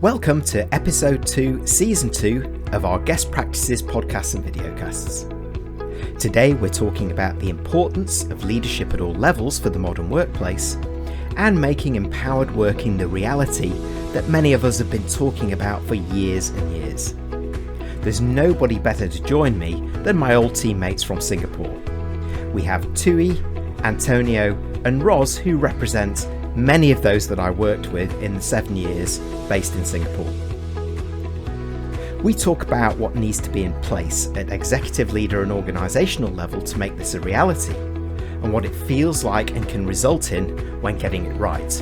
Welcome to episode 2, season 2 of our guest practices podcasts and videocasts. Today we're talking about the importance of leadership at all levels for the modern workplace and making empowered working the reality that many of us have been talking about for years and years. There's nobody better to join me than my old teammates from Singapore. We have Thuy, Antonio and Ros, who represent many of those that I worked with in the 7 years based in Singapore. We talk about what needs to be in place at executive leader and organisational level to make this a reality, and what it feels like and can result in when getting it right.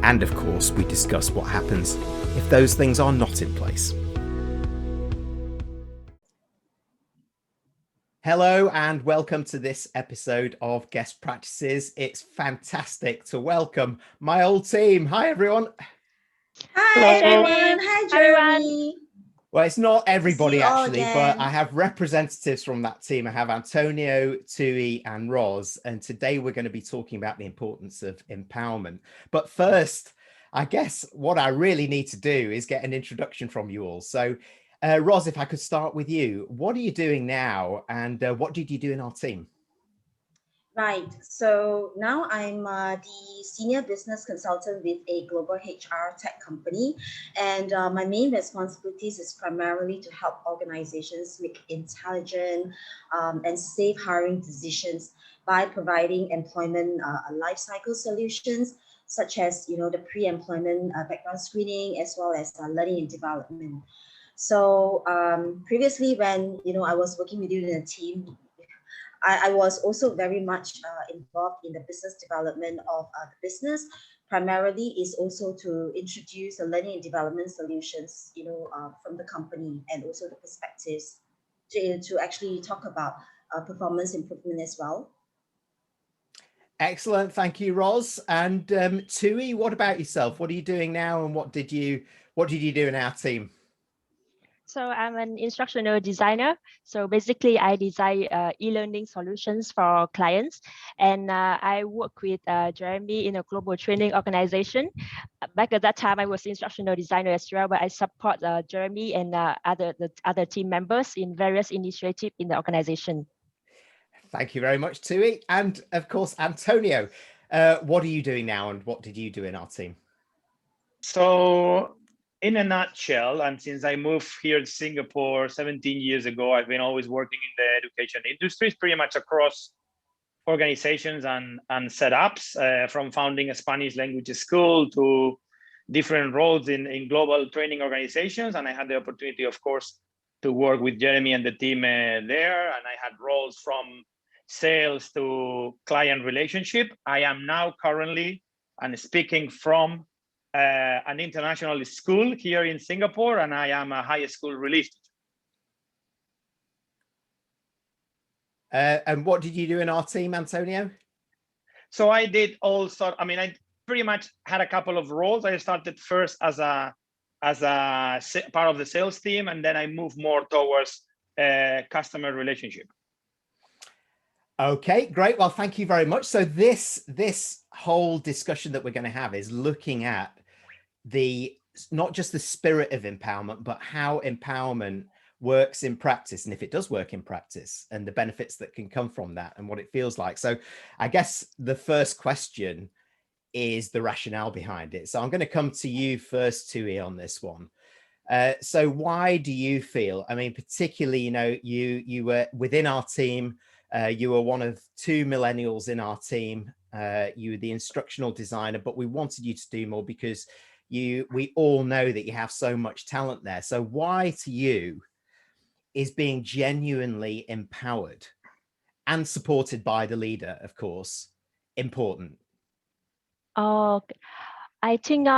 And of course, we discuss what happens if those things are not in place. Hello and welcome to this episode of Guest Practices. It's fantastic to welcome my old team. Hi everyone. Hi Hello. everyone. Hi Jeremy. Well, it's not everybody See you all actually, again. but I have representatives from that team. I have Antonio, Thuy and Ros, and today we're going to be talking about the importance of empowerment. But first, I guess what I really need to do is get an introduction from you all. So Ros, if I could start with you, what are you doing now and what did you do in our team? Right. So now I'm the senior business consultant with a global HR tech company. And my main responsibilities is primarily to help organizations make intelligent and safe hiring decisions by providing employment life cycle solutions, such as, the pre-employment background screening, as well as learning and development. So previously when, I was working with you in a team, I was also very much involved in the business development of the business. Primarily is also to introduce the learning and development solutions, from the company, and also the perspectives to actually talk about performance improvement as well. Excellent, thank you, Ros. And Thuy, what about yourself? What are you doing now, and what did you do in our team? So I'm an instructional designer. So basically, I design e-learning solutions for clients, and I work with Jeremy in a global training organization. Back at that time, I was instructional designer as well, but I support Jeremy and the other team members in various initiatives in the organization. Thank you very much, Thuy. And of course, Antonio, what are you doing now, and what did you do in our team? So in a nutshell, and since I moved here to Singapore 17 years ago, I've been always working in the education industry, pretty much across organizations and setups, from founding a Spanish language school to different roles in global training organizations. And I had the opportunity, of course, to work with Jeremy and the team there. And I had roles from sales to client relationship. I am now currently speaking from an international school here in Singapore, and I am a high school release teacher. And what did you do in our team, Antonio? So I did also, I pretty much had a couple of roles. I started first as a part of the sales team, and then I moved more towards customer relationship. Okay, great. Well, thank you very much. So this whole discussion that we're going to have is looking at not just the spirit of empowerment, but how empowerment works in practice, and if it does work in practice, and the benefits that can come from that and what it feels like. So I guess the first question is the rationale behind it. So I'm going to come to you first, Thuy, on this one. So why do you feel, particularly, you were within our team, you were one of 2 millennials in our team, you were the instructional designer, but we wanted you to do more because we all know that you have so much talent there. So why to you is being genuinely empowered and supported by the leader, of course, important? I think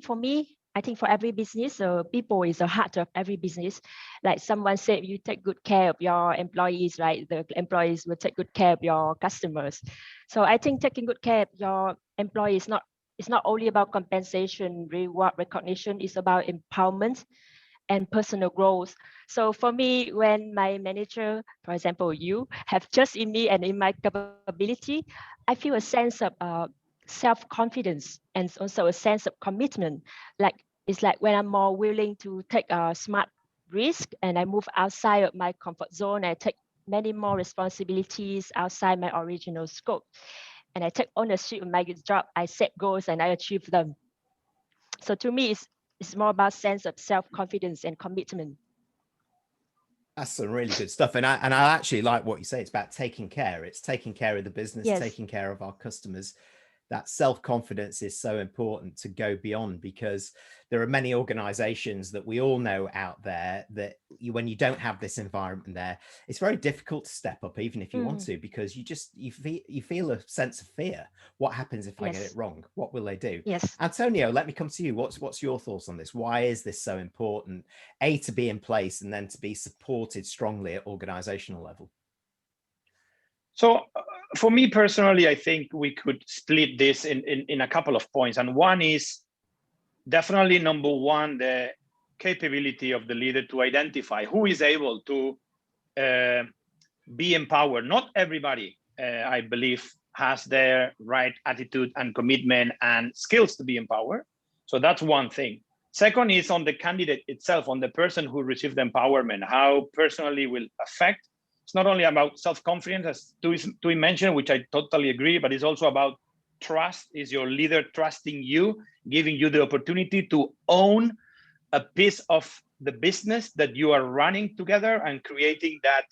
for me, I think for every business, people is the heart of every business. Like someone said, you take good care of your employees, right? The employees will take good care of your customers. So I think taking good care of your employees it's not only about compensation, reward, recognition. It's about empowerment and personal growth. So for me, when my manager, for example, you have trust in me and in my capability, I feel a sense of self-confidence and also a sense of commitment. Like it's like when I'm more willing to take a smart risk and I move outside of my comfort zone, I take many more responsibilities outside my original scope. And I take ownership of my job, I set goals and I achieve them. So to me, it's more about sense of self-confidence and commitment. That's some really good stuff. And I actually like what you say. It's about taking care. It's taking care of the business, Yes. taking care of our customers. That self-confidence is so important to go beyond, because there are many organizations that we all know out there that when you don't have this environment there, it's very difficult to step up, even if you want to, because you feel a sense of fear. What happens if I get it wrong? What will they do? Yes. Antonio, let me come to you. What's your thoughts on this? Why is this so important, A, to be in place, and then to be supported strongly at organizational level? So for me personally, I think we could split this in a couple of points. And one is definitely, number one, the capability of the leader to identify who is able to be empowered. Not everybody, I believe, has their right attitude and commitment and skills to be empowered. So that's one thing. Second is on the candidate itself, on the person who received the empowerment, how personally will affect. It's not only about self-confidence, as Thuy mentioned, which I totally agree, but it's also about trust. Is your leader trusting you, giving you the opportunity to own a piece of the business that you are running together and creating that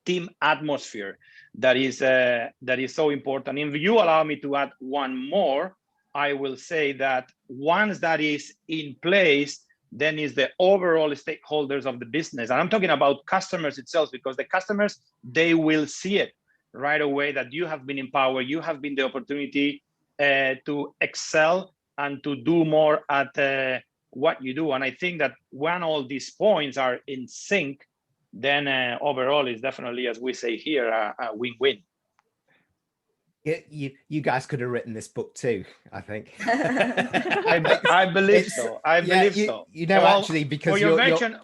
team atmosphere that is so important. If you allow me to add one more, I will say that once that is in place, then is the overall stakeholders of the business. And I'm talking about customers itself, because the customers, they will see it right away that you have been empowered, you have been the opportunity to excel and to do more at what you do. And I think that when all these points are in sync, then overall is definitely, as we say here, a win-win. You guys could have written this book too, I think. I believe so. I believe so. You know, well, actually, because for your version,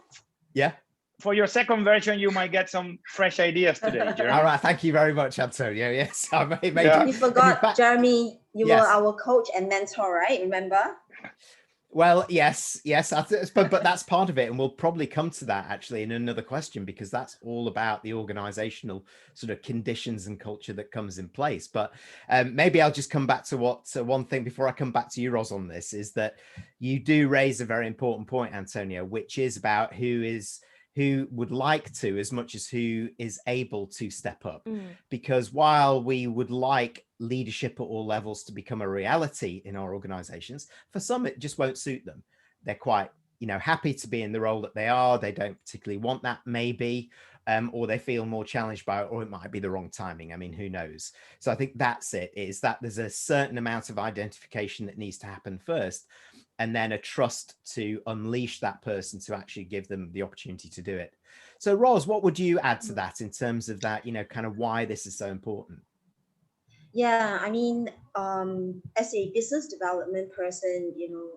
yeah. For your second version, you might get some fresh ideas today, Jeremy. All right, thank you very much, Antonio. Yes, I made You forgot, Jeremy, you were our coach and mentor, right? Remember? Well, yes, but that's part of it, and we'll probably come to that actually in another question, because that's all about the organizational sort of conditions and culture that comes in place. But maybe I'll just come back to one thing before I come back to you, Ros, on this, is that you do raise a very important point, Antonio, which is about who would like to, as much as who is able to step up. Because while we would like leadership at all levels to become a reality in our organizations, for some it just won't suit them. They're quite, happy to be in the role that they are. They don't particularly want that, maybe, or they feel more challenged by it, or it might be the wrong timing. I mean, who knows? So I think that's it, is that there's a certain amount of identification that needs to happen first, and then a trust to unleash that person to actually give them the opportunity to do it. So Ros, what would you add to that in terms of that, kind of why this is so important? Yeah, I mean, as a business development person,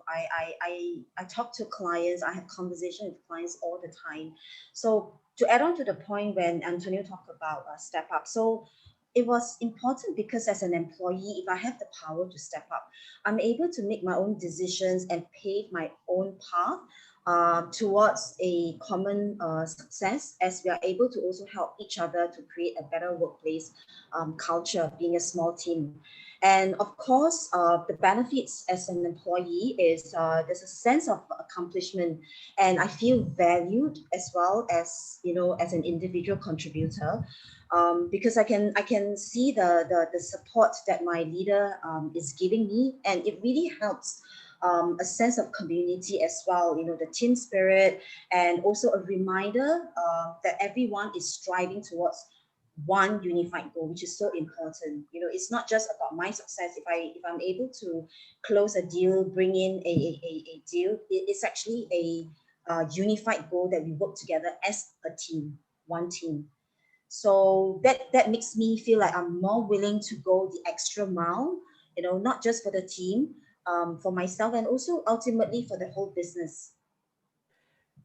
I talk to clients, I have conversations with clients all the time. So to add on to the point when Antonio talked about step up, so it was important because as an employee, if I have the power to step up, I'm able to make my own decisions and pave my own path towards a common success, as we are able to also help each other to create a better workplace culture, being a small team. And of course, the benefits as an employee is there's a sense of accomplishment, and I feel valued as well as, as an individual contributor. Because I can see the support that my leader is giving me, and it really helps a sense of community as well, the team spirit, and also a reminder that everyone is striving towards one unified goal, which is so important. It's not just about my success. If I'm able to close a deal, bring in a deal, it's actually a unified goal that we work together as a team, one team. So that makes me feel like I'm more willing to go the extra mile, not just for the team, for myself, and also ultimately for the whole business.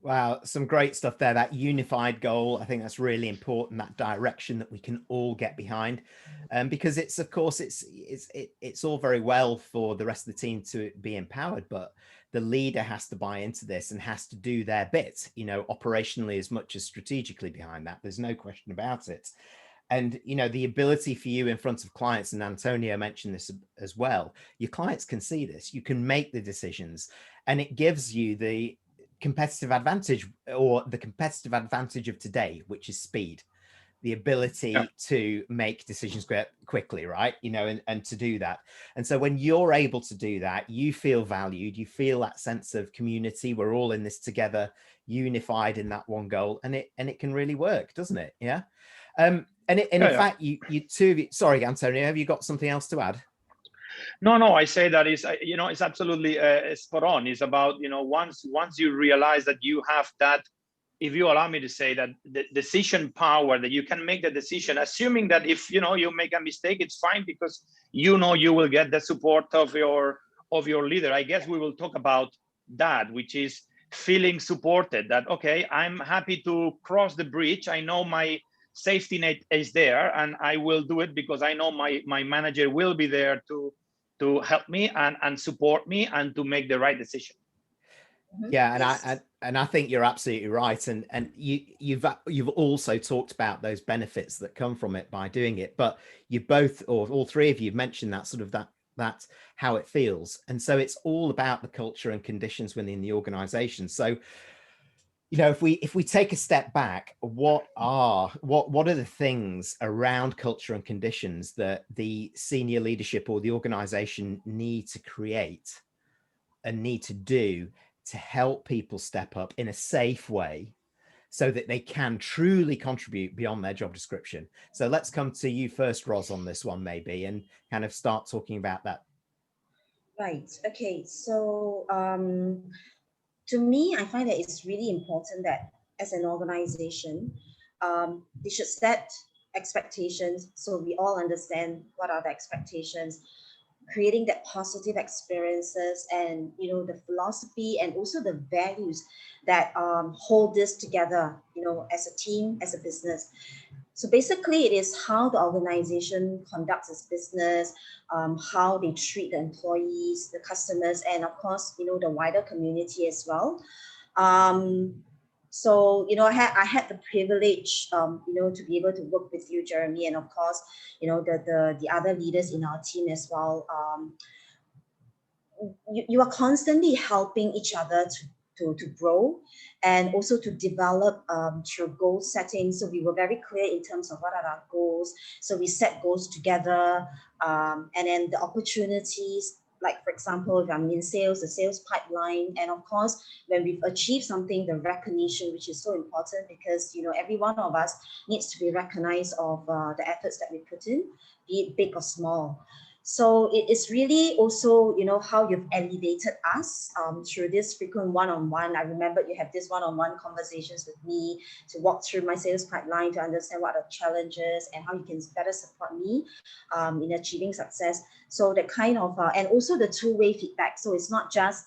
Wow, some great stuff there. That unified goal, I think that's really important, that direction that we can all get behind. Because it's, of course, it's all very well for the rest of the team to be empowered, but the leader has to buy into this and has to do their bit, you know, operationally as much as strategically behind that. There's no question about it. And, you know, the ability for you in front of clients, and Antonio mentioned this as well, your clients can see this, you can make the decisions, and it gives you the competitive advantage, or the competitive advantage of today, which is speed, the ability to make decisions quickly, right? You know, and to do that. And so when you're able to do that, you feel valued, you feel that sense of community. We're all in this together, unified in that one goal, and it can really work, doesn't it? Yeah. And in fact, you two of you, sorry, Antonio, have you got something else to add? No, I say that is, you know, it's absolutely spot on. It's about, you know, once you realize that you have that, if you allow me to say that, the decision power, that you can make the decision, assuming that if, you know, you make a mistake, it's fine, because you know you will get the support of your leader. I guess we will talk about that, which is feeling supported, that, okay, I'm happy to cross the bridge. I know my safety net is there, and I will do it because I know my manager will be there to help me and support me and to make the right decision. Yeah, and I think you're absolutely right, and you've also talked about those benefits that come from it by doing it, but you both, or all three of you, have mentioned that sort of that how it feels, and so it's all about the culture and conditions within the organization. So, you know, if we take a step back, what are the things around culture and conditions that the senior leadership or the organization need to create and need to do to help people step up in a safe way so that they can truly contribute beyond their job description? So let's come to you first, Ros, on this one, maybe, and kind of start talking about that. Right. Okay. So to me, I find that it's really important that as an organization, they should set expectations so we all understand what are the expectations, creating that positive experiences, and you know, the philosophy and also the values that hold this together, you know, as a team, as a business. So basically, it is how the organization conducts its business, how they treat the employees, the customers, and of course, you know, the wider community as well. So you know, I had the privilege, you know, to be able to work with you, Jeremy, and of course, you know, the other leaders in our team as well. You are constantly helping each other to grow and also to develop through goal setting. So we were very clear in terms of what are our goals. So we set goals together, and then the opportunities, like for example, if I'm in sales, the sales pipeline, and of course, when we've achieved something, the recognition, which is so important because, you know, every one of us needs to be recognized of the efforts that we put in, be it big or small. So it is really also, you know, how you've elevated us through this frequent one-on-one. I remember you have this one-on-one conversations with me to walk through my sales pipeline, to understand what are the challenges and how you can better support me in achieving success. So the kind of, and also the two-way feedback. So it's not just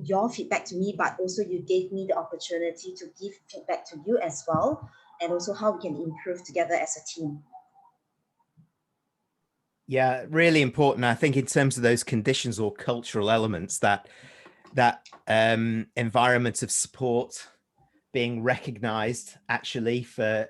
your feedback to me, but also you gave me the opportunity to give feedback to you as well, and also how we can improve together as a team. Yeah, really important. I think in terms of those conditions or cultural elements, that environment of support, being recognized actually for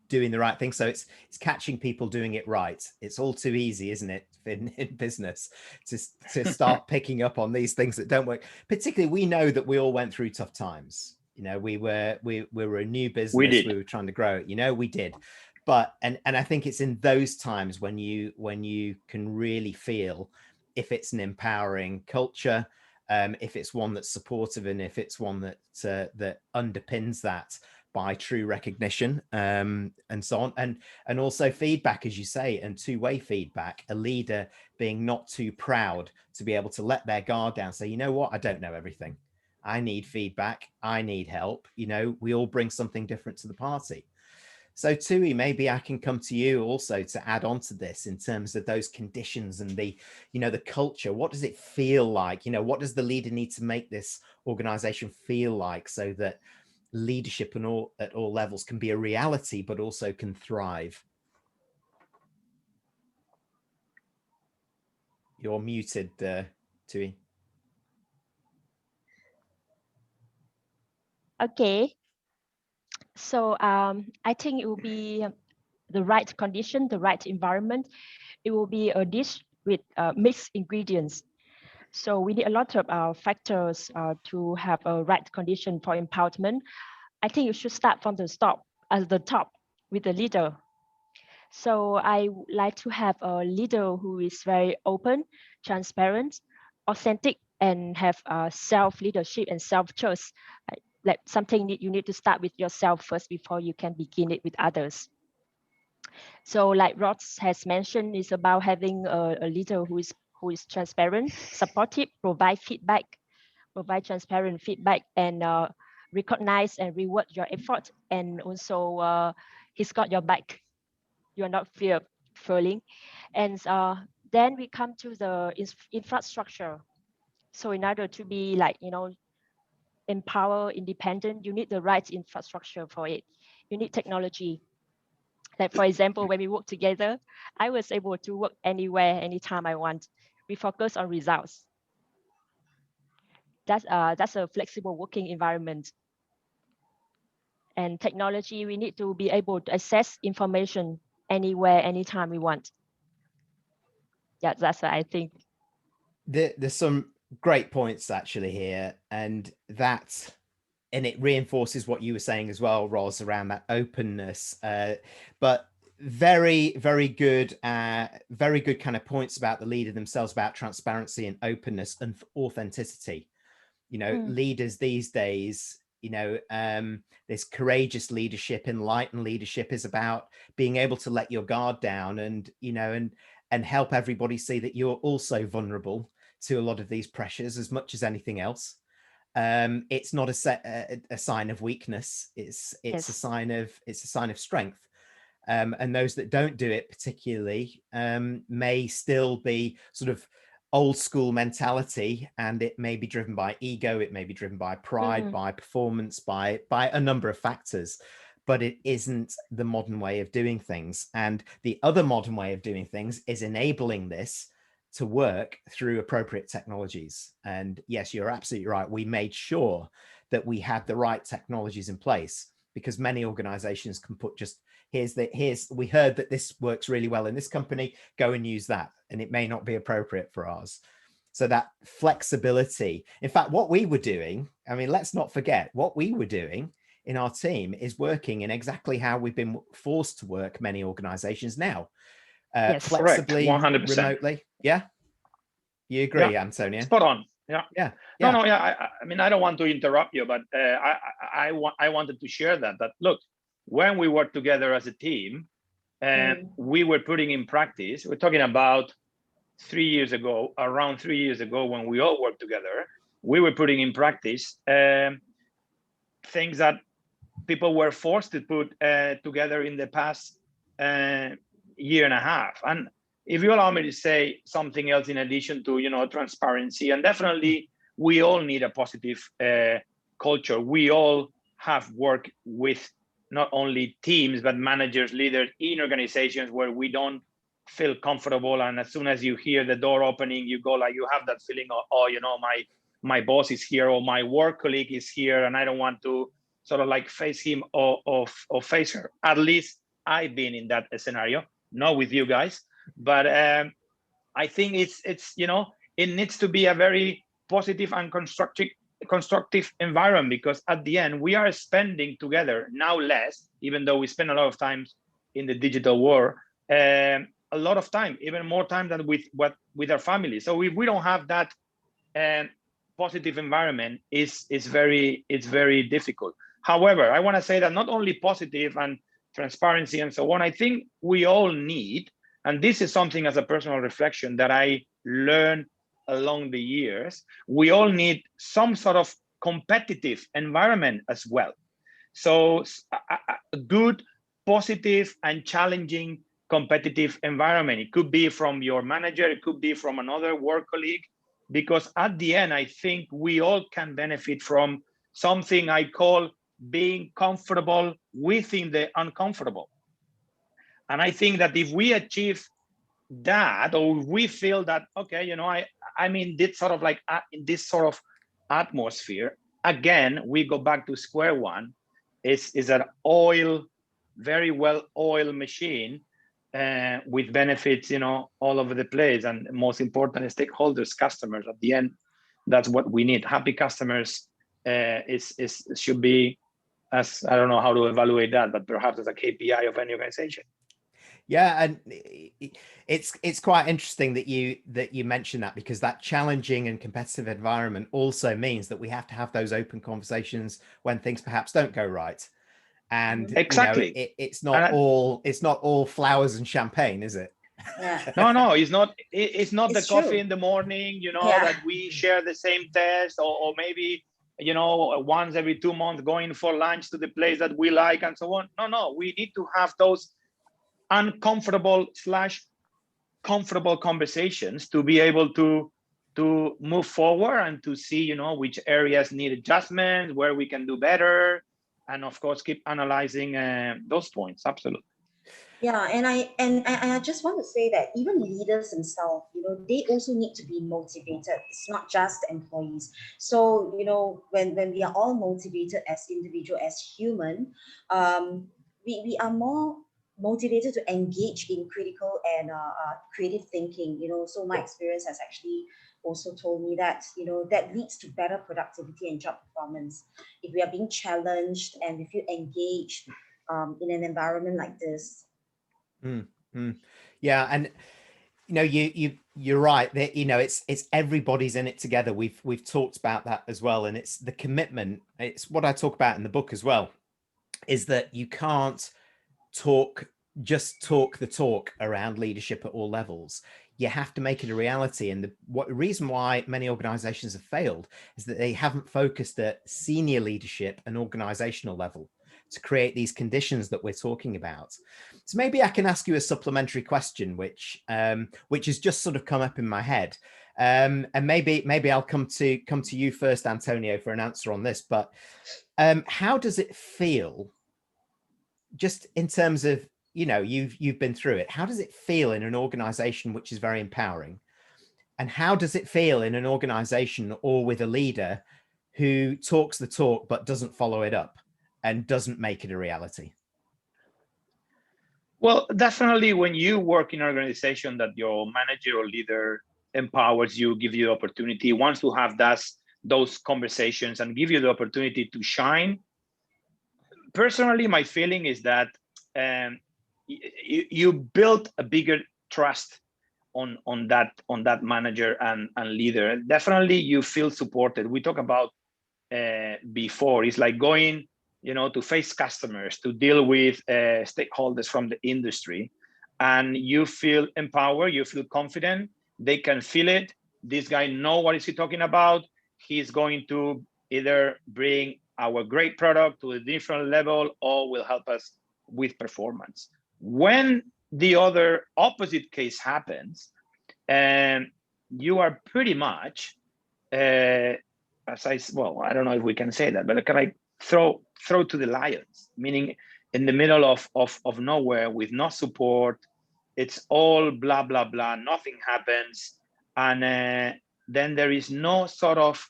doing the right thing. So it's catching people doing it right. It's all too easy, isn't it, in business to start picking up on these things that don't work. Particularly, we know that we all went through tough times. You know, we were a new business. We were trying to grow it. You know, we did. But and I think it's in those times when you can really feel if it's an empowering culture, if it's one that's supportive, and if it's one that that underpins that by true recognition, and so on, and also feedback, as you say, and two-way feedback. A leader being not too proud to be able to let their guard down, say, you know what, I don't know everything. I need feedback. I need help. You know, we all bring something different to the party. So Thuy, maybe I can come to you also to add on to this in terms of those conditions and the, the culture. What does it feel like? What does the leader need to make this organization feel like so that leadership and at all levels can be a reality, but also can thrive? You're muted, Thuy. Okay. So I think it will be the right condition, the right environment. It will be a dish with mixed ingredients. So we need a lot of factors to have a right condition for empowerment. I think you should start from the top with the leader. So I would like to have a leader who is very open, transparent, authentic, and have self-leadership and self-trust. Like something you need to start with yourself first before you can begin it with others. So like Ross has mentioned, it's about having a leader who is transparent, supportive, provide transparent feedback, and recognize and reward your effort. And also, he's got your back. You're not failing. And then we come to the infrastructure. So in order to be empower independent, you need the right infrastructure for it. You need technology. Like for example, when we work together, I was able to work anywhere, anytime I want. We focus on results. That's a flexible working environment. And technology, we need to be able to access information anywhere, anytime we want. Yeah, that's what I think. There's some great points actually here, and it reinforces what you were saying as well, Ros, around that openness. But very, very good kind of points about the leader themselves, about transparency and openness and authenticity. Leaders these days, this courageous leadership, enlightened leadership is about being able to let your guard down and, and help everybody see that you're also vulnerable to a lot of these pressures as much as anything else. It's not a sign of weakness. It's Yes. a sign of strength. And those that don't do it particularly may still be sort of old school mentality, and it may be driven by ego, it may be driven by pride, by performance, by a number of factors, but it isn't the modern way of doing things. And the other modern way of doing things is enabling this to work through appropriate technologies. And yes, you're absolutely right. We made sure that we had the right technologies in place, because many organizations can put just, we heard that this works really well in this company, go and use that. And it may not be appropriate for ours. So that flexibility, in fact, what we were doing, I mean, let's not forget what we were doing in our team is working in exactly how we've been forced to work many organizations now. Yes, flexibly, correct. 100%. remotely. Yeah. You agree, Yeah. Antonio? Spot on. Yeah. Yeah. No, yeah. I mean, I don't want to interrupt you, but I wanted to share that look, when we work together as a team, we were putting in practice, we're talking about around 3 years ago, when we all worked together, we were putting in practice things that people were forced to put together in the past year and a half. And if you allow me to say something else in addition to, transparency, and definitely we all need a positive culture. We all have worked with not only teams, but managers, leaders in organizations where we don't feel comfortable. And as soon as you hear the door opening, you have that feeling of, my boss is here, or my work colleague is here, and I don't want to sort of like face him or face her. At least I've been in that scenario, not with you guys, but I think it's it needs to be a very positive and constructive environment, because at the end we are spending together now less, even though we spend a lot of time in the digital world, a lot of time, even more time than with our family. So if we don't have that positive environment, it's very difficult. However, I want to say that not only positive and transparency and so on, I think we all need, and this is something as a personal reflection that I learned along the years, we all need some sort of competitive environment as well. So a good positive and challenging competitive environment. It could be from your manager, it could be from another work colleague, because at the end, I think we all can benefit from something I call being comfortable within the uncomfortable. And I think that if we achieve that, or we feel that, okay, you know, I'm in this sort of like in this sort of atmosphere, again, we go back to square one. Is an very well oiled machine with benefits, you know, all over the place, and most important, stakeholders, customers. At the end, that's what we need. Happy customers should be, as I don't know how to evaluate that, but perhaps as a KPI of any organization. Yeah, and it's quite interesting that you mention that, because that challenging and competitive environment also means that we have to have those open conversations when things perhaps don't go right. And exactly, you know, it's not all flowers and champagne, is it? Yeah. No, it's not. It's not It's the coffee true. in the morning, you know, Yeah. that we share the same test, or maybe, you know, once every 2 months going for lunch to the place that we like and so on. No, we need to have those uncomfortable / comfortable conversations to be able to move forward and to see, you know, which areas need adjustment, where we can do better, and of course keep analyzing those points. Absolutely. Yeah, and I just want to say that even leaders themselves, you know, they also need to be motivated. It's not just employees. So, you know, when we are all motivated as individual, as human, we are more motivated to engage in critical and creative thinking. You know, so my experience has actually also told me that, you know, that leads to better productivity and job performance. If we are being challenged and we feel engaged in an environment like this. Yeah, and you know, you're right that, you know, it's everybody's in it together. We've talked about that as well, and it's the commitment. It's what I talk about in the book as well, is that you can't just talk the talk around leadership at all levels. You have to make it a reality. And the reason why many organizations have failed is that they haven't focused at senior leadership and organizational level to create these conditions that we're talking about. So maybe I can ask you a supplementary question, which has just sort of come up in my head. And maybe I'll come to you first, Antonio, for an answer on this. But how does it feel, just in terms of, you know, you've been through it, how does it feel in an organization which is very empowering? And how does it feel in an organization or with a leader who talks the talk but doesn't follow it up and doesn't make it a reality? Well, definitely when you work in an organization that your manager or leader empowers you, give you the opportunity, wants to have those conversations and give you the opportunity to shine. Personally, my feeling is that you build a bigger trust on that manager and leader. Definitely you feel supported. We talked about before, it's like going, you know, to face customers, to deal with stakeholders from the industry, and you feel empowered, you feel confident, they can feel it. This guy knows what is he talking about. He's going to either bring our great product to a different level or will help us with performance. When the other opposite case happens, and you are pretty much, I don't know if we can say that, but can I throw to the lions, meaning in the middle of nowhere with no support, it's all blah, blah, blah, nothing happens. And then there is no sort of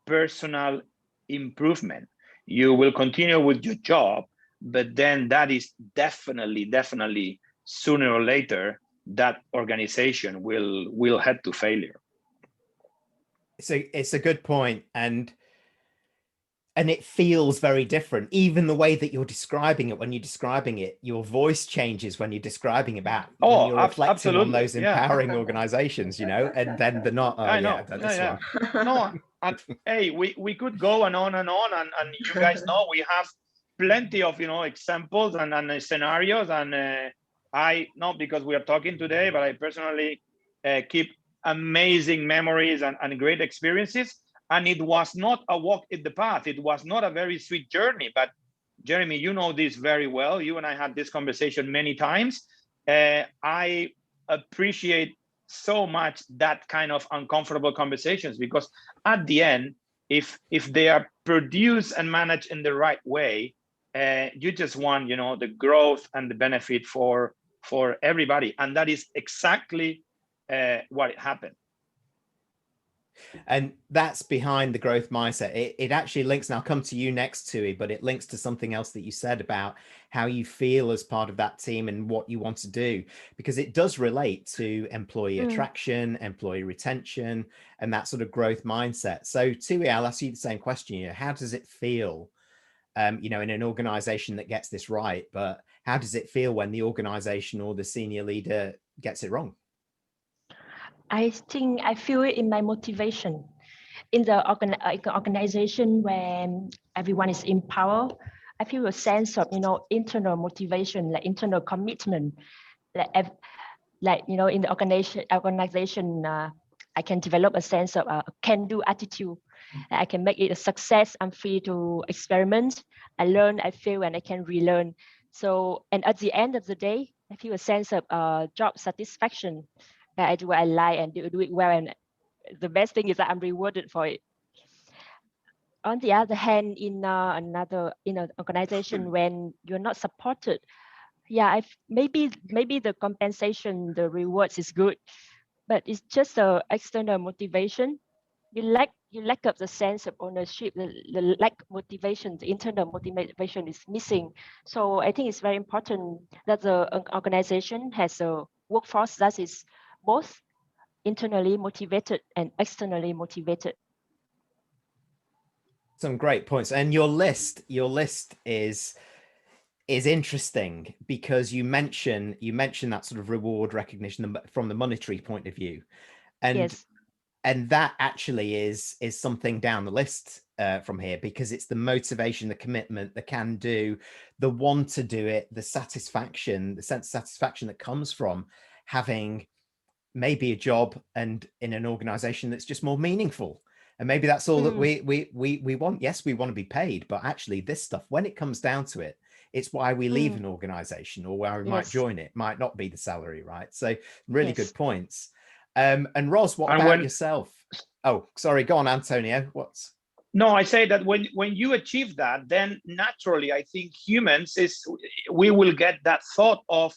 personal improvement. You will continue with your job, but then that is definitely sooner or later, that organization will head to failure. So it's a good point, and it feels very different. Even the way that you're describing it, when you're describing it, your voice changes when you're describing about when you're reflecting on those empowering organizations, you know, and then they're not. No, and hey, we could go and on, and you guys know we have plenty of, you know, examples and scenarios, and I not because we are talking today, but I personally keep amazing memories and great experiences. And it was not a walk in the path. It was not a very sweet journey, but Jeremy, you know this very well. You and I had this conversation many times. I appreciate so much that kind of uncomfortable conversations, because at the end, if they are produced and managed in the right way, you just want, you know, the growth and the benefit for everybody, and that is exactly what happened. And that's behind the growth mindset. It actually links, and I'll come to you next, Thuy, but it links to something else that you said about how you feel as part of that team and what you want to do, because it does relate to employee attraction, employee retention, and that sort of growth mindset. So Thuy, I'll ask you the same question. You know, how does it feel, you know, in an organization that gets this right, but how does it feel when the organization or the senior leader gets it wrong? I think I feel it in my motivation. In the organization when everyone is empowered, I feel a sense of, you know, internal motivation, like internal commitment. Like you know, in the organization, I can develop a sense of a can-do attitude. I can make it a success. I'm free to experiment. I learn, I fail, and I can relearn. So, and at the end of the day, I feel a sense of job satisfaction. That I do what I like and do it well, and the best thing is that I'm rewarded for it. On the other hand, in another organization, when you're not supported, yeah, maybe the compensation, the rewards is good, but it's just a external motivation. You lack of the sense of ownership, the lack motivation, the internal motivation is missing. So I think it's very important that the organization has a workforce that is both internally motivated and externally motivated. Some great points. And your list is interesting, because you mention that sort of reward recognition from the monetary point of view, and yes. And that actually is something down the list from here, because it's the motivation, the commitment, the can do, the want to do it, the satisfaction, the sense of satisfaction that comes from having maybe a job and in an organization that's just more meaningful. And maybe that's all that we want. Yes, we want to be paid, but actually this stuff, when it comes down to it, it's why we leave an organization, or why we might join it. Might not be the salary, right? So really good points. And Ros, what about yourself? Oh, sorry, go on, Antonio. What's? No, I say that when you achieve that, then naturally, I think humans we will get that thought of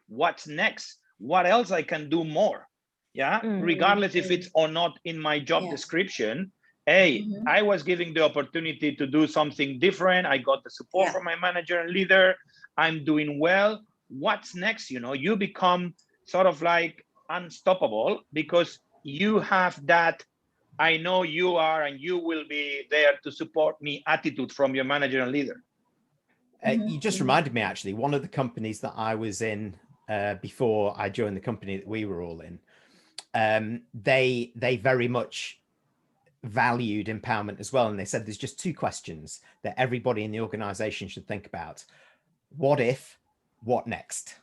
what's next, what else I can do more. Yeah, regardless if it's or not in my job description. Hey, I was given the opportunity to do something different. I got the support from my manager and leader. I'm doing well. What's next? You know, you become sort of like unstoppable, because you have that I know you are and you will be there to support me attitude from your manager and leader. You just reminded me, actually, one of the companies that I was in before I joined the company that we were all in, they very much valued empowerment as well. And they said there's just two questions that everybody in the organization should think about. What if, what next?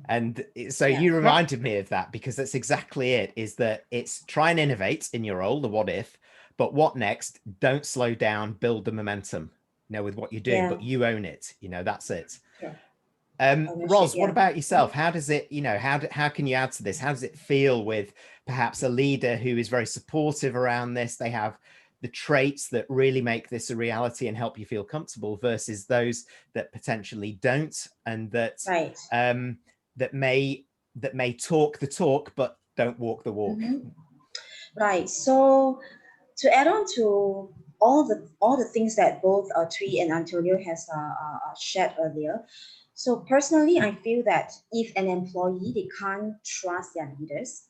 And so you reminded me of that, because that's exactly it, is that it's try and innovate in your role, the what if, but what next? Don't slow down, build the momentum, you know, with what you're doing, but you own it, you know, that's it. Ros, what about yourself? How does it, you know, how can you add to this? How does it feel with perhaps a leader who is very supportive around this? They have the traits that really make this a reality and help you feel comfortable, versus those that potentially don't, and that that may talk the talk but don't walk the walk. Right. So to add on to all the things that both Thuy and Antonio has shared earlier, so personally, I feel that if an employee, they can't trust their leaders,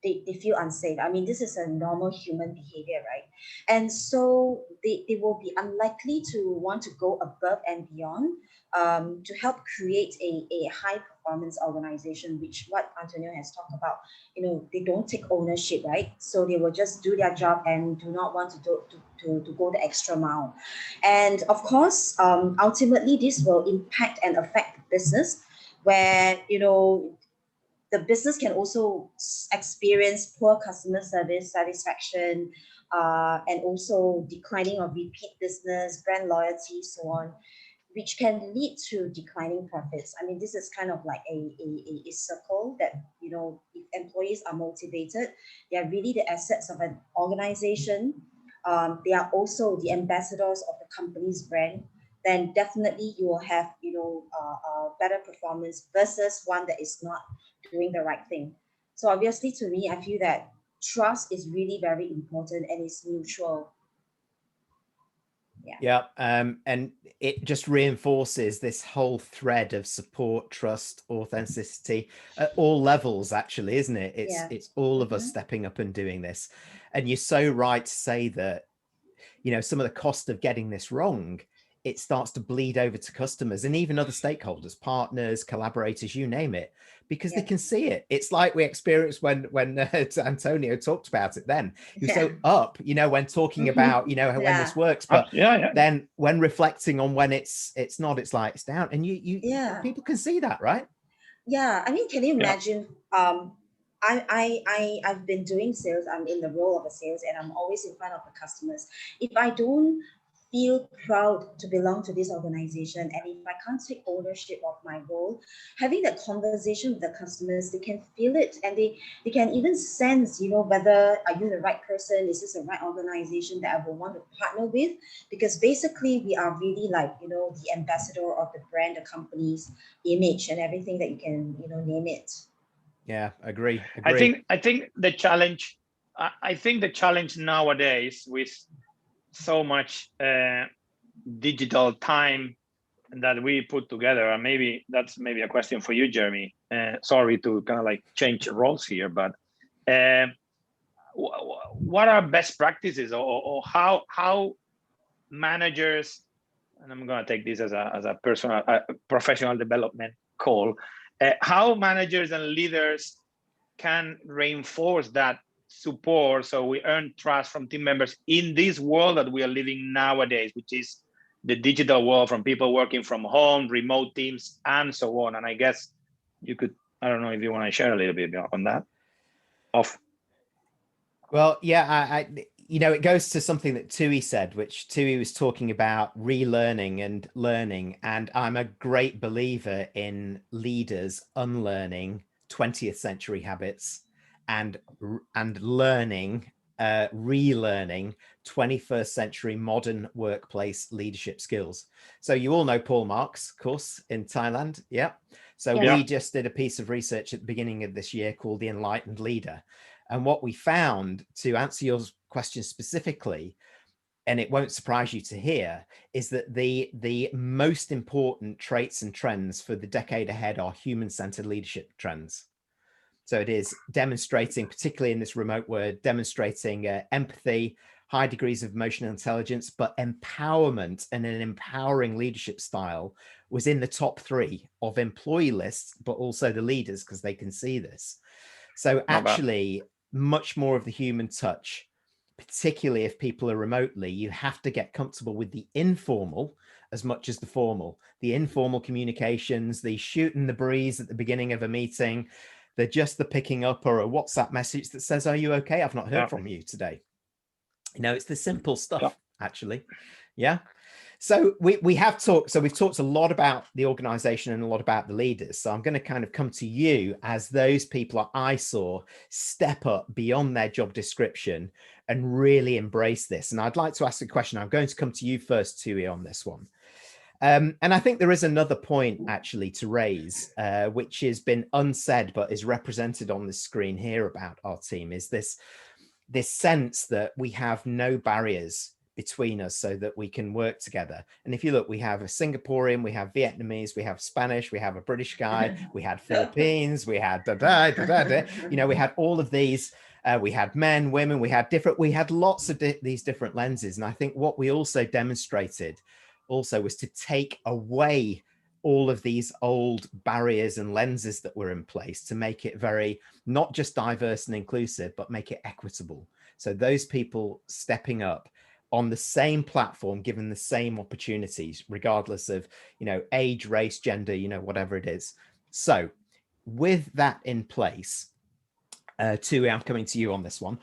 they feel unsafe. I mean, this is a normal human behavior, right? And so they will be unlikely to want to go above and beyond to help create a high performance organization, which what Antonio has talked about. You know, they don't take ownership, right? So they will just do their job and do not want to go the extra mile. And of course, ultimately, this will impact and affect the business, where, you know, the business can also experience poor customer service satisfaction, and also declining of repeat business, brand loyalty, so on, which can lead to declining profits. I mean, this is kind of like a circle that, you know, if employees are motivated, they are really the assets of an organization. They are also the ambassadors of the company's brand. Then definitely you will have, you know, better performance versus one that is not doing the right thing. So obviously, to me, I feel that trust is really very important and it's mutual. Yeah. And it just reinforces this whole thread of support, trust, authenticity at all levels, actually, isn't it? It's all of us stepping up and doing this. And you're so right to say that, you know, some of the cost of getting this wrong, it starts to bleed over to customers and even other stakeholders, partners, collaborators, you name it, because they can see it. It's like we experienced when Antonio talked about it then. He was so up, you know, when talking about, you know, when this works, but then when reflecting on when it's not, it's like it's down, and you people can see that, right? Yeah, I mean, can you imagine? I've been doing sales. I'm in the role of a sales, and I'm always in front of the customers. If I don't feel proud to belong to this organization, and if I can't take ownership of my role, having that conversation with the customers, they can feel it, and they can even sense, you know, whether are you the right person? Is this the right organization that I will want to partner with? Because basically, we are really like, you know, the ambassador of the brand, the company's image, and everything that you can, you know, name it. Yeah, agree. I think the challenge, I think the challenge nowadays with so much digital time that we put together, and maybe that's a question for you, Jeremy. Sorry to kind of like change roles here, but what are best practices, or how managers, and I'm going to take this as a personal professional development call, how managers and leaders can reinforce that support so we earn trust from team members in this world that we are living nowadays, which is the digital world, from people working from home, remote teams, and so on. And I guess you could, I don't know if you want to share a little bit on that. Well, yeah, I you know, it goes to something that Thuy said, which Thuy was talking about relearning and learning. And I'm a great believer in leaders unlearning 20th century habits and learning, relearning 21st century modern workplace leadership skills. So you all know Paul Marks course in Thailand. Yeah. So we just did a piece of research at the beginning of this year called The Enlightened Leader. And what we found, to answer your question specifically, and it won't surprise you to hear, is that the most important traits and trends for the decade ahead are human-centered leadership trends. So it is demonstrating, particularly in this remote world, demonstrating empathy, high degrees of emotional intelligence, but empowerment and an empowering leadership style was in the top 3 of employee lists, but also the leaders, because they can see this. So actually, much more of the human touch, particularly if people are remotely. You have to get comfortable with the informal as much as the formal. The informal communications, the shooting the breeze at the beginning of a meeting, they're just the picking up or a WhatsApp message that says, "Are you okay? I've not heard from you today." You know, it's the simple stuff, actually. Yeah. So we have talked, so we've talked a lot about the organization and a lot about the leaders. So I'm going to kind of come to you as those people I saw step up beyond their job description and really embrace this. And I'd like to ask a question. I'm going to come to you first, Thuy, on this one. And I think there is another point actually to raise, which has been unsaid, but is represented on the screen here about our team, is this sense that we have no barriers between us so that we can work together. And if you look, we have a Singaporean, we have Vietnamese, we have Spanish, we have a British guy, we had Philippines, we had you know, we had all of these, we had men, women, we had lots of these different lenses. And I think what we also demonstrated also was to take away all of these old barriers and lenses that were in place to make it very, not just diverse and inclusive, but make it equitable. So those people stepping up on the same platform, given the same opportunities, regardless of, you know, age, race, gender, you know, whatever it is. So with that in place, Thuy, I'm coming to you on this one.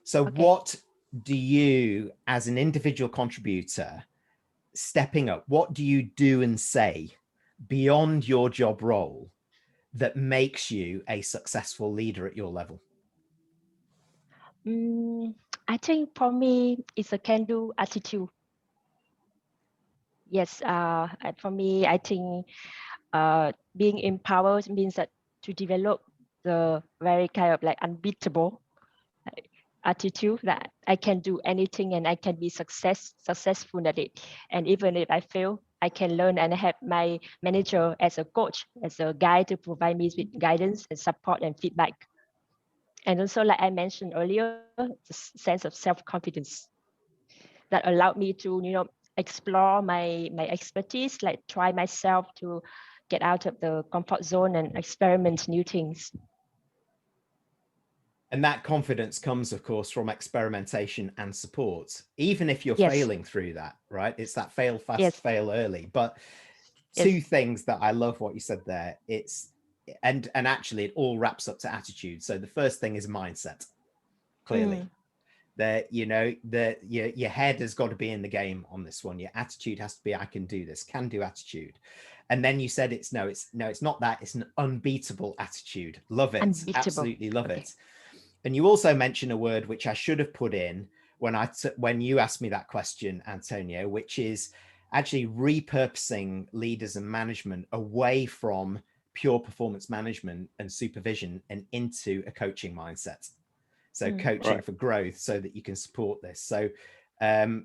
So Okay. what do you, as an individual contributor, stepping up, what do you do and say beyond your job role that makes you a successful leader at your level? I think for me, it's a can-do attitude. Yes, for me, I think being empowered means that to develop the very kind of like unbeatable attitude that I can do anything and I can be successful at it. And even if I fail, I can learn and have my manager as a coach, as a guide to provide me with guidance and support and feedback. And also, like I mentioned earlier, the sense of self-confidence that allowed me to, explore my expertise, like try myself to get out of the comfort zone and experiment new things. And that confidence comes, of course, from experimentation and support, even if you're Yes. failing through that, right? It's that fail fast, Yes. fail early. But Yes. two things that I love what you said there. And actually it all wraps up to attitude. So the first thing is mindset, clearly. That, your head has got to be in the game on this one. Your attitude has to be, I can do this, can do attitude. And then you said it's not that, it's an unbeatable attitude. Love it. Unbeatable. Absolutely love Okay. it. And you also mentioned a word which I should have put in when you asked me that question, Antonio, which is actually repurposing leaders and management away from pure performance management and supervision and into a coaching mindset. So coaching for growth so that you can support this. So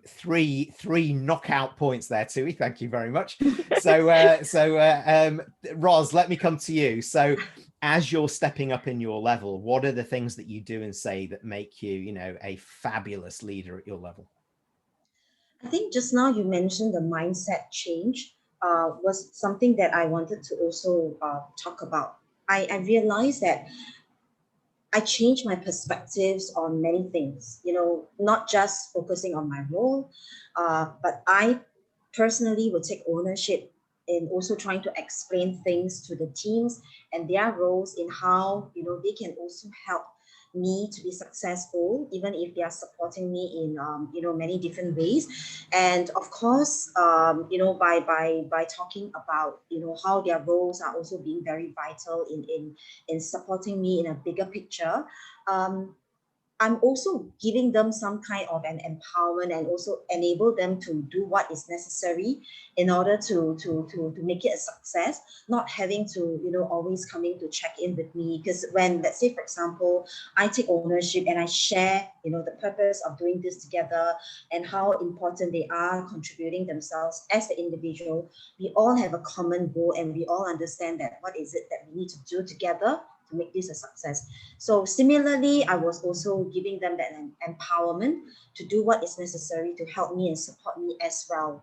three knockout points there, Thuy. Thank you very much. So Ros, let me come to you. So as you're stepping up in your level, what are the things that you do and say that make you, a fabulous leader at your level? I think just now you mentioned the mindset change was something that I wanted to also talk about. I realized that I changed my perspectives on many things, not just focusing on my role, but I personally would take ownership in also trying to explain things to the teams and their roles in how, they can also help me to be successful, even if they are supporting me in, many different ways. And of course, by talking about, how their roles are also being very vital in supporting me in a bigger picture. I'm also giving them some kind of an empowerment and also enable them to do what is necessary in order to make it a success, not having to, always coming to check in with me. Because when, let's say, for example, I take ownership and I share, the purpose of doing this together and how important they are contributing themselves as the individual, we all have a common goal and we all understand that what is it that we need to do together to make this a success. So similarly, I was also giving them that empowerment to do what is necessary to help me and support me as well.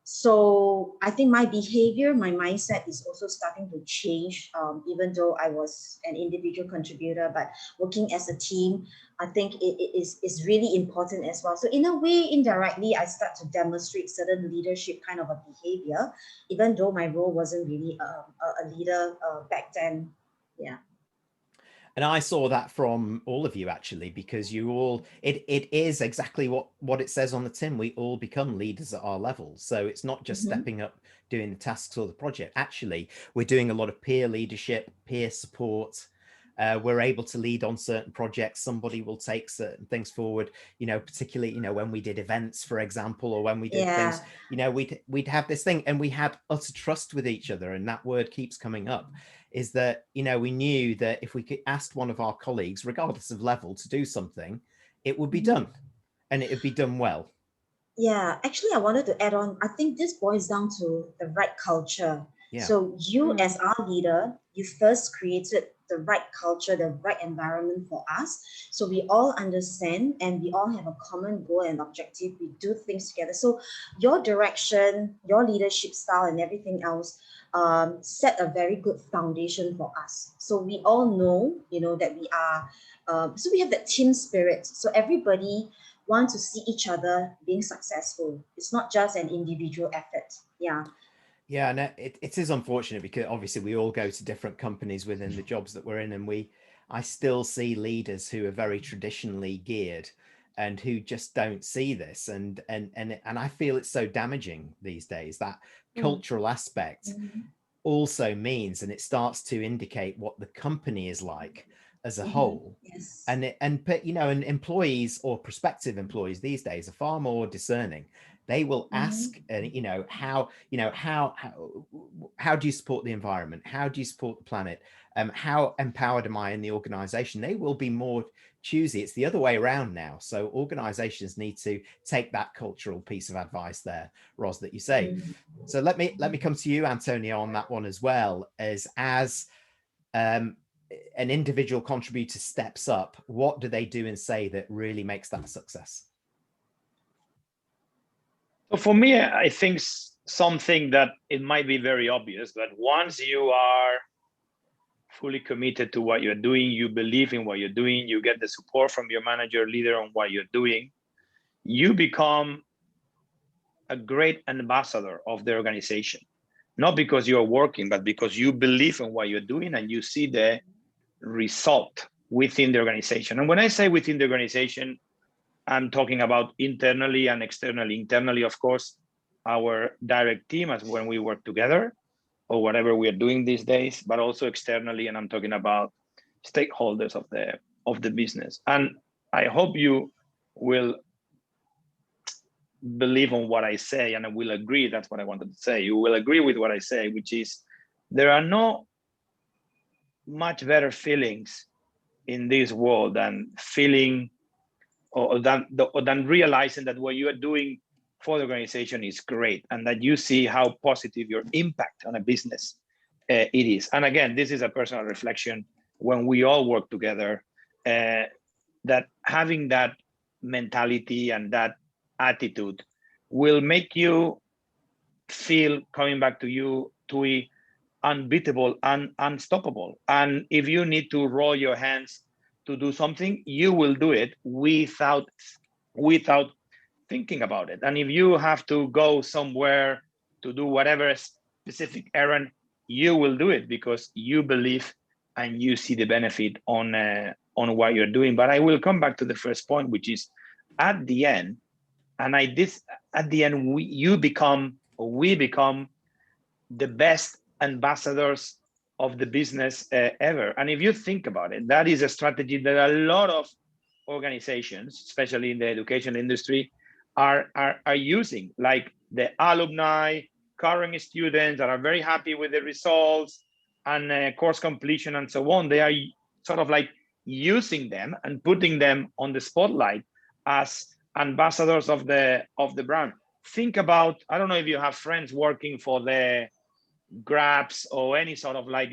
So I think my behavior, my mindset is also starting to change, even though I was an individual contributor, but working as a team, I think it is really important as well. So in a way, indirectly, I start to demonstrate certain leadership kind of a behavior, even though my role wasn't really a leader back then. Yeah. And I saw that from all of you, actually, because you all, it is exactly what it says on the tin. We all become leaders at our level. So it's not just stepping up, doing the tasks or the project. Actually, we're doing a lot of peer leadership, peer support. We're able to lead on certain projects. Somebody will take certain things forward, particularly, when we did events, for example, or when we did things, we'd have this thing and we had utter trust with each other. And that word keeps coming up, is that, we knew that if we could ask one of our colleagues, regardless of level, to do something, it would be done and it would be done well. Yeah, actually, I wanted to add on, I think this boils down to the right culture. Yeah. So you as our leader, you first created the right culture, the right environment for us. So we all understand and we all have a common goal and objective. We do things together. So your direction, your leadership style and everything else set a very good foundation for us. So we all know, that we are, so we have that team spirit. So everybody want to see each other being successful. It's not just an individual effort. Yeah. Yeah, no, it is unfortunate because obviously we all go to different companies within the jobs that we're in, and I still see leaders who are very traditionally geared and who just don't see this, and I feel it's so damaging these days. That cultural aspect also means, and it starts to indicate what the company is like as a whole. Yes. And you know, and employees or prospective employees these days are far more discerning. They will ask, you know, how do you support the environment? How do you support the planet? How empowered am I in the organization? They will be more choosy. It's the other way around now. So organizations need to take that cultural piece of advice there, Ros, that you say. So let me come to you, Antonio, on that one as well. As an individual contributor steps up, what do they do and say that really makes that a success? So for me, I think something that it might be very obvious, but once you are fully committed to what you're doing, you believe in what you're doing, you get the support from your manager, leader on what you're doing, you become a great ambassador of the organization. Not because you're working, but because you believe in what you're doing and you see the result within the organization. And when I say within the organization, I'm talking about internally and externally. Internally, of course, our direct team, as when we work together or whatever we are doing these days, but also externally, and I'm talking about stakeholders of the business. And I hope you will believe on what I say, and I will agree. That's what I wanted to say. You will agree with what I say, which is there are no much better feelings in this world than feeling or than realizing that what you are doing for the organization is great, and that you see how positive your impact on a business it is. And again, this is a personal reflection when we all work together, that having that mentality and that attitude will make you feel, coming back to you, Thuy, unbeatable and unstoppable. And if you need to roll your hands to do something, you will do it without thinking about it. And if you have to go somewhere to do whatever specific errand, you will do it because you believe and you see the benefit on what you're doing. But I will come back to the first point, which is at the end, and we become the best ambassadors of the business ever. And if you think about it, that is a strategy that a lot of organizations, especially in the education industry, are using, like the alumni, current students that are very happy with the results and course completion and so on. They are sort of like using them and putting them on the spotlight as ambassadors of the brand. Think about, I don't know if you have friends working for the Grabs or any sort of like,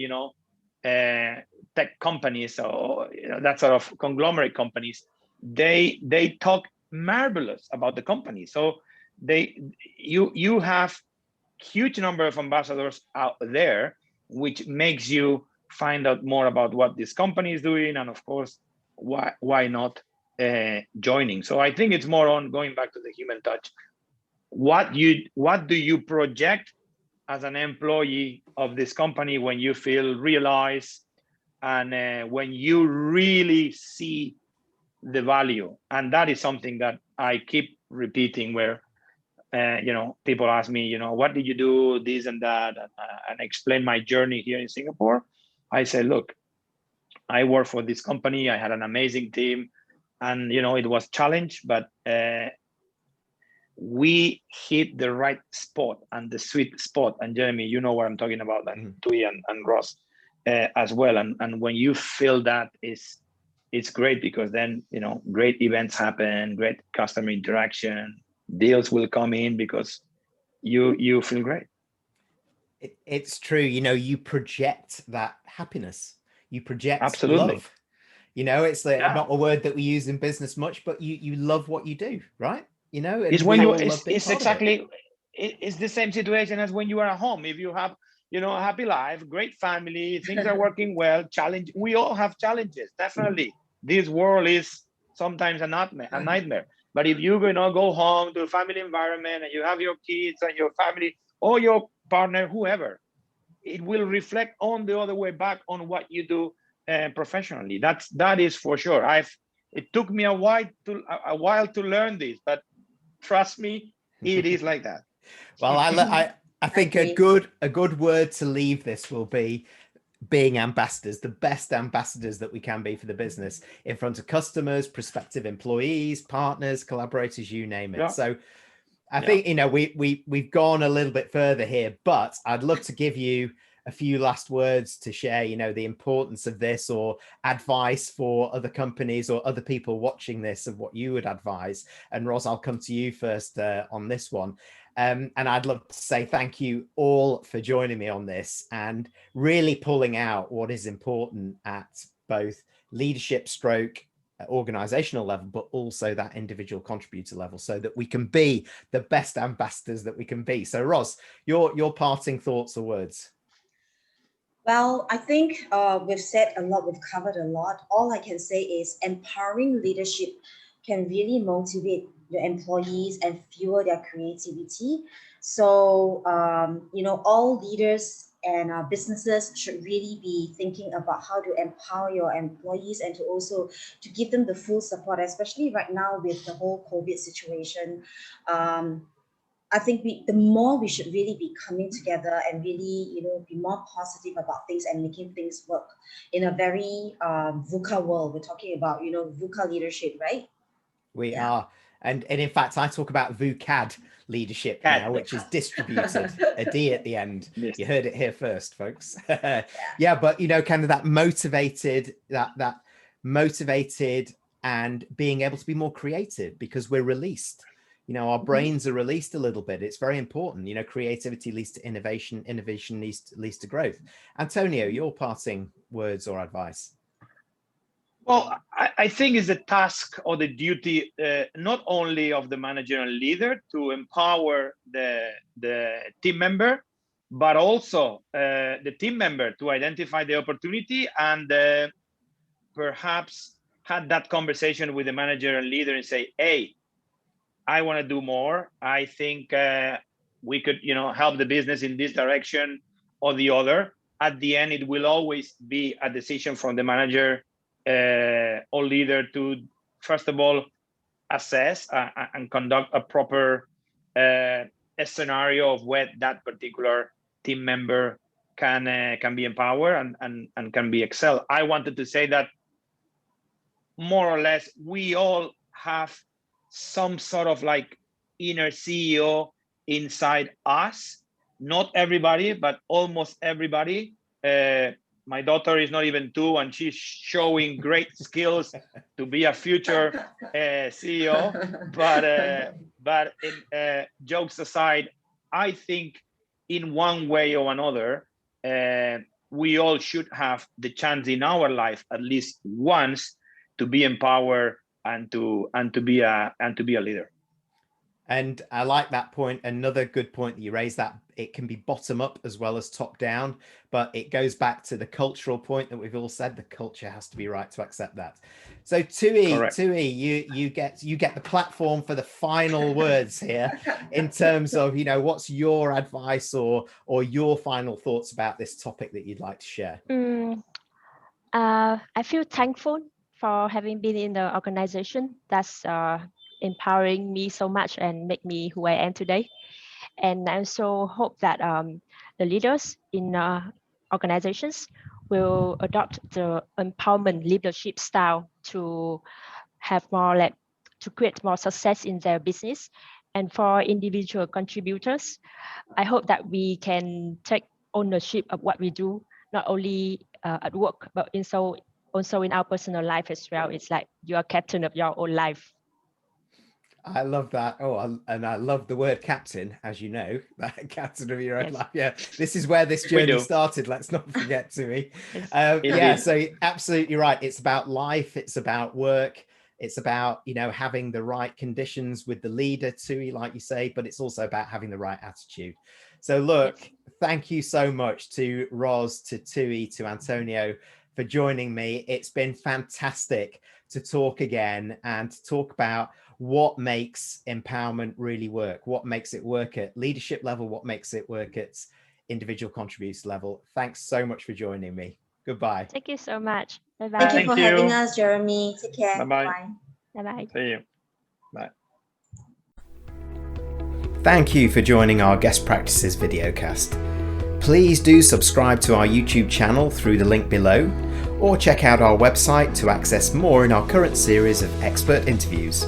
tech companies or that sort of conglomerate companies. They talk marvelous about the company. So you have huge number of ambassadors out there, which makes you find out more about what this company is doing, and of course, why not joining. So I think it's more on going back to the human touch. What do you project as an employee of this company when you feel realized and when you really see the value? And that is something that I keep repeating, where people ask me, what did you do, this and that, and explain my journey here in Singapore. I say, look, I work for this company. I had an amazing team, and it was challenge, but we hit the right spot and the sweet spot. And Jeremy, you know what I'm talking about, and Thuy and Ross as well. And when you feel that, it's great, because then great events happen, great customer interaction, deals will come in because you feel great. It's true. You project that happiness. You project Absolutely. love. It's not a word that we use in business much, but you love what you do, right? It's when it's exactly, it's the same situation as when you are at home. If you have a happy life, great family, things are working well, challenge, we all have challenges, definitely. This world is sometimes a nightmare. But if you go home to a family environment and you have your kids and your family, or your partner, whoever, it will reflect on the other way back on what you do professionally. That is for sure. It took me a while to learn this, but trust me, it is like that. Well, I think a good word to leave this will be being ambassadors, the best ambassadors that we can be for the business, in front of customers, prospective employees, partners, collaborators, you name it. So I think, you know, we've gone a little bit further here, but I'd love to give you a few last words to share, you know, the importance of this, or advice for other companies or other people watching this of what you would advise. And Ros, I'll come to you first on this one. And I'd love to say thank you all for joining me on this and really pulling out what is important at both leadership stroke organizational level, but also that individual contributor level, so that we can be the best ambassadors that we can be. So Ros, your parting thoughts or words? Well, I think we've said a lot, we've covered a lot. All I can say is empowering leadership can really motivate your employees and fuel their creativity. So, you know, all leaders and businesses should really be thinking about how to empower your employees and to also to give them the full support, especially right now with the whole COVID situation. I think the more we should really be coming together and really, you know, be more positive about things and making things work in a very VUCA world. We're talking about, you know, VUCA leadership, right? We are. And in fact, I talk about VUCAD leadership now, which is distributed, a D at the end. Yes. You heard it here first, folks. Yeah, but, you know, kind of that motivated, that motivated and being able to be more creative because we're released. You know, our brains are released a little bit. It's very important. You know, creativity leads to innovation. Innovation leads to growth. Antonio, your parting words or advice? Well, I think it's the task or the duty, not only of the manager and leader to empower the team member, but also the team member to identify the opportunity and perhaps have that conversation with the manager and leader and say, hey, I want to do more. I think we could, you know, help the business in this direction or the other. At the end, it will always be a decision from the manager or leader to, first of all, assess and conduct a proper scenario of where that particular team member can be empowered and can be excel. I wanted to say that more or less we all have some sort of like inner CEO inside us. Not everybody, but almost everybody. My daughter is not even 2 and she's showing great skills to be a future CEO. But jokes aside, I think in one way or another, we all should have the chance in our life at least once to be empowered and to be a leader. And I like that point. Another good point that you raised, that it can be bottom up as well as top down, but it goes back to the cultural point that we've all said. The culture has to be right to accept that. So Thuy, you get the platform for the final words here in terms of, you know, what's your advice or your final thoughts about this topic that you'd like to share? I feel thankful for having been in the organization. That's empowering me so much and make me who I am today. And I also hope that the leaders in organizations will adopt the empowerment leadership style to have more to create more success in their business. And for individual contributors, I hope that we can take ownership of what we do, not only at work, but also in our personal life as well. It's like you are captain of your own life. I love that. Oh, and I love the word captain, as you know, that captain of your own life. Yeah, this is where this journey started. Let's not forget, Thuy. Yeah, so absolutely right. It's about life. It's about work. It's about, you know, having the right conditions with the leader, Thuy, like you say, but it's also about having the right attitude. So look, thank you so much to Ros, to Thuy, to Antonio for joining me. It's been fantastic to talk again and to talk about what makes empowerment really work, what makes it work at leadership level, what makes it work at individual contributor level. Thanks so much for joining me. Goodbye. Thank you so much. Bye-bye. Thank you Thank for having us, Jeremy. Take care. Bye-bye. Bye. Bye-bye. See you. Bye. Thank you for joining our Guest Practices videocast. Please do subscribe to our YouTube channel through the link below, or check out our website to access more in our current series of expert interviews.